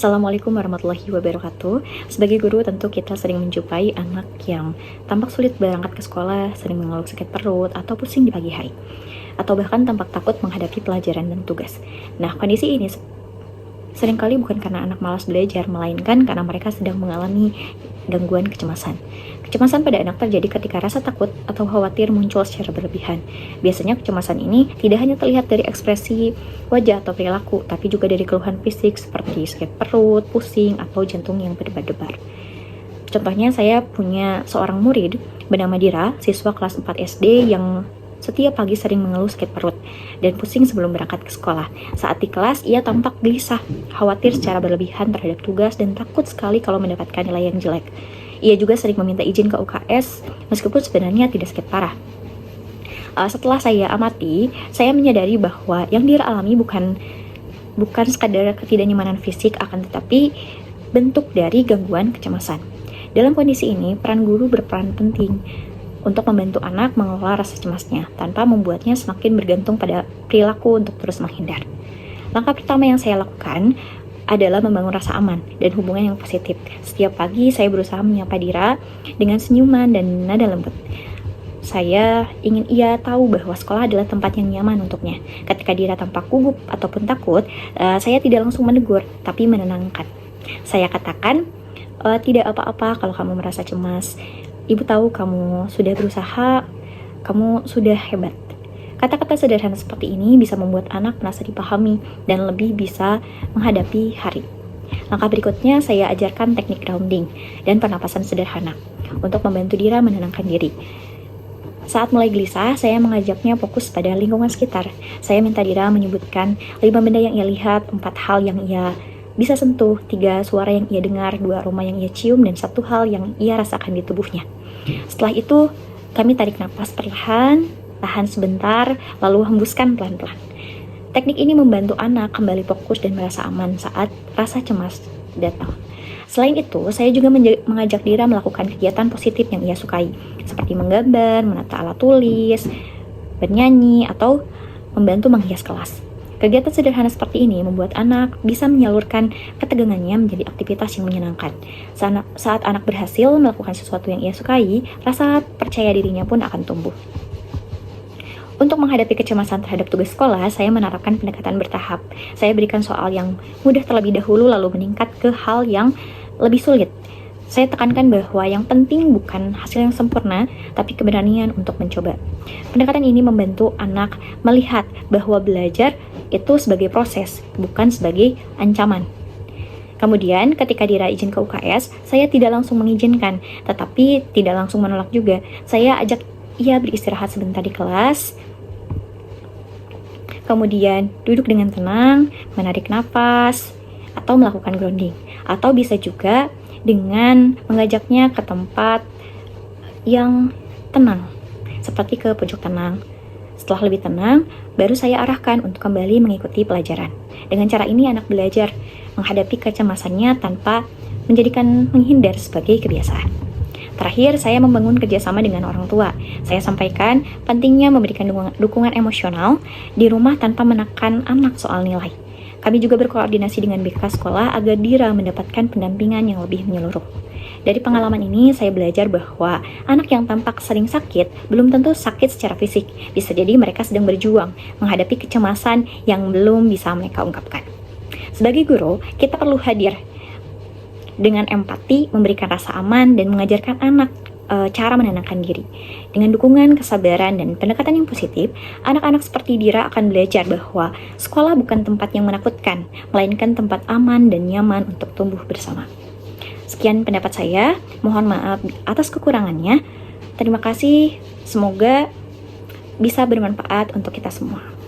Assalamualaikum warahmatullahi wabarakatuh. Sebagai guru tentu kita sering menjumpai anak yang tampak sulit berangkat ke sekolah, sering mengeluh sakit perut atau pusing di pagi hari, atau bahkan tampak takut menghadapi pelajaran dan tugas. Nah, kondisi ini seringkali bukan karena anak malas belajar, melainkan karena mereka sedang mengalami gangguan kecemasan. Kecemasan pada anak terjadi ketika rasa takut atau khawatir muncul secara berlebihan. Biasanya kecemasan ini tidak hanya terlihat dari ekspresi wajah atau perilaku, tapi juga dari keluhan fisik seperti sakit perut, pusing, atau jantung yang berdebar-debar. Contohnya, saya punya seorang murid bernama Dira, siswa kelas 4 SD yang setiap pagi sering mengeluh sakit perut dan pusing sebelum berangkat ke sekolah. Saat di kelas, ia tampak gelisah, khawatir secara berlebihan terhadap tugas, dan takut sekali kalau mendapatkan nilai yang jelek. Ia juga sering meminta izin ke UKS, meskipun sebenarnya tidak sakit parah. Setelah saya amati, saya menyadari bahwa yang Dira alami bukan sekadar ketidaknyamanan fisik, akan tetapi bentuk dari gangguan kecemasan. Dalam kondisi ini, peran guru berperan penting untuk membantu anak mengelola rasa cemasnya, tanpa membuatnya semakin bergantung pada perilaku untuk terus menghindar. Langkah pertama yang saya lakukan adalah membangun rasa aman dan hubungan yang positif. Setiap pagi saya berusaha menyapa Dira dengan senyuman dan nada lembut. Saya ingin ia tahu bahwa sekolah adalah tempat yang nyaman untuknya. Ketika Dira tampak gugup ataupun takut, saya tidak langsung menegur, tapi menenangkan. Saya katakan, tidak apa-apa kalau kamu merasa cemas. Ibu tahu kamu sudah berusaha, kamu sudah hebat. Kata-kata sederhana seperti ini bisa membuat anak merasa dipahami dan lebih bisa menghadapi hari. Langkah berikutnya, saya ajarkan teknik grounding dan pernapasan sederhana untuk membantu Dira menenangkan diri. Saat mulai gelisah, saya mengajaknya fokus pada lingkungan sekitar. Saya minta Dira menyebutkan 5 benda yang ia lihat, 4 hal yang ia bisa sentuh, 3 suara yang ia dengar, 2 aroma yang ia cium, dan 1 hal yang ia rasakan di tubuhnya. Setelah itu, kami tarik napas perlahan, tahan sebentar, lalu hembuskan pelan-pelan. Teknik ini membantu anak kembali fokus dan merasa aman saat rasa cemas datang. Selain itu, saya juga mengajak Dira melakukan kegiatan positif yang ia sukai, seperti menggambar, menata alat tulis, bernyanyi, atau membantu menghias kelas. Kegiatan sederhana seperti ini membuat anak bisa menyalurkan ketegangannya menjadi aktivitas yang menyenangkan. Saat anak berhasil melakukan sesuatu yang ia sukai, rasa percaya dirinya pun akan tumbuh. Untuk menghadapi kecemasan terhadap tugas sekolah, saya menerapkan pendekatan bertahap. Saya berikan soal yang mudah terlebih dahulu, lalu meningkat ke hal yang lebih sulit. Saya tekankan bahwa yang penting bukan hasil yang sempurna, tapi keberanian untuk mencoba. Pendekatan ini membantu anak melihat bahwa belajar itu sebagai proses, bukan sebagai ancaman. Kemudian, ketika Dira izin ke UKS, saya tidak langsung mengizinkan, tetapi tidak langsung menolak juga. Saya ajak ia beristirahat sebentar di kelas, kemudian duduk dengan tenang, menarik napas, atau melakukan grounding. Atau bisa juga dengan mengajaknya ke tempat yang tenang, seperti ke pojok tenang. Setelah lebih tenang, baru saya arahkan untuk kembali mengikuti pelajaran. Dengan cara ini, anak belajar menghadapi kecemasannya tanpa menjadikan menghindar sebagai kebiasaan. Terakhir, saya membangun kerjasama dengan orang tua. Saya sampaikan pentingnya memberikan dukungan emosional di rumah tanpa menekan anak soal nilai. Kami juga berkoordinasi dengan BK sekolah agar Dira mendapatkan pendampingan yang lebih menyeluruh. Dari pengalaman ini, saya belajar bahwa anak yang tampak sering sakit belum tentu sakit secara fisik. Bisa jadi mereka sedang berjuang menghadapi kecemasan yang belum bisa mereka ungkapkan. Sebagai guru, kita perlu hadir dengan empati, memberikan rasa aman, dan mengajarkan anak cara menenangkan diri. Dengan dukungan, kesabaran, dan pendekatan yang positif, anak-anak seperti Dira akan belajar bahwa sekolah bukan tempat yang menakutkan, melainkan tempat aman dan nyaman untuk tumbuh bersama. Sekian pendapat saya, mohon maaf atas kekurangannya. Terima kasih, semoga bisa bermanfaat untuk kita semua.